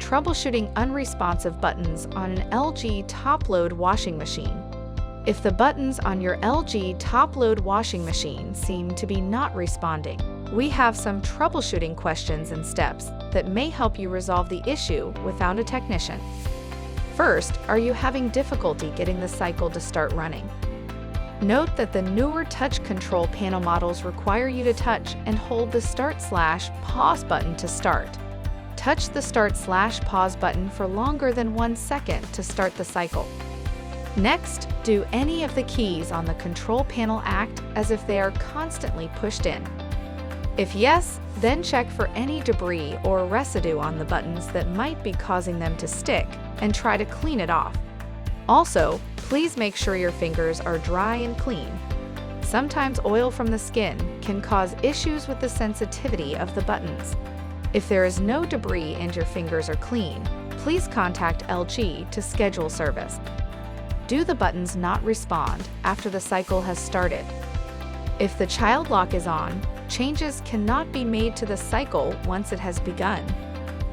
troubleshooting unresponsive buttons on an LG top-load washing machine. If the buttons on your LG top-load washing machine seem to be not responding, we have some troubleshooting questions and steps that may help you resolve the issue without a technician. First, are you having difficulty getting the cycle to start running? Note that the newer touch control panel models require you to touch and hold the Start/Pause button to start. Touch the Start/Pause button for longer than 1 second to start the cycle. Next, do any of the keys on the control panel act as if they are constantly pushed in? If yes, then check for any debris or residue on the buttons that might be causing them to stick and try to clean it off. Also, please make sure your fingers are dry and clean. Sometimes oil from the skin can cause issues with the sensitivity of the buttons. If there is no debris and your fingers are clean, please contact LG to schedule service. Do the buttons not respond after the cycle has started? If the child lock is on, changes cannot be made to the cycle once it has begun.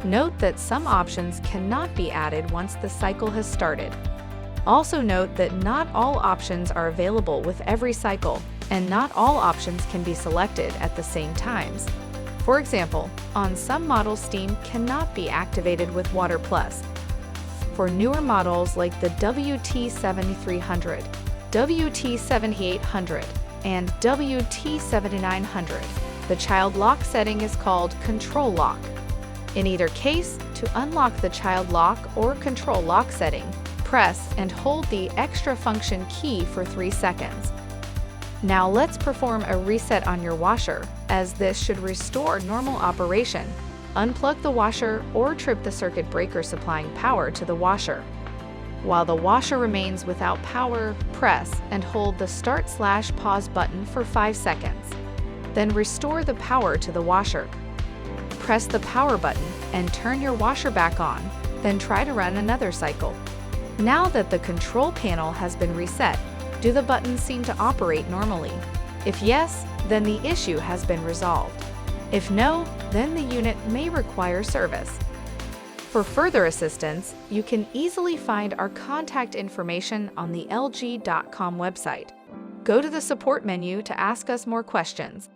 Note that some options cannot be added once the cycle has started. Also note that not all options are available with every cycle, and not all options can be selected at the same times. For example, on some models, steam cannot be activated with Water Plus. For newer models like the WT7300, WT7800, and WT7900, the child lock setting is called Control Lock. In either case, to unlock the child lock or control lock setting, press and hold the extra function key for 3 seconds. Now let's perform a reset on your washer, as this should restore normal operation. Unplug the washer or trip the circuit breaker supplying power to the washer. While the washer remains without power, press and hold the Start/Pause button for 5 seconds. Then restore the power to the washer. Press the power button and turn your washer back on, then try to run another cycle. Now that the control panel has been reset, do the buttons seem to operate normally? If yes, then the issue has been resolved. If no, then the unit may require service. For further assistance, you can easily find our contact information on the LG.com website. Go to the support menu to ask us more questions.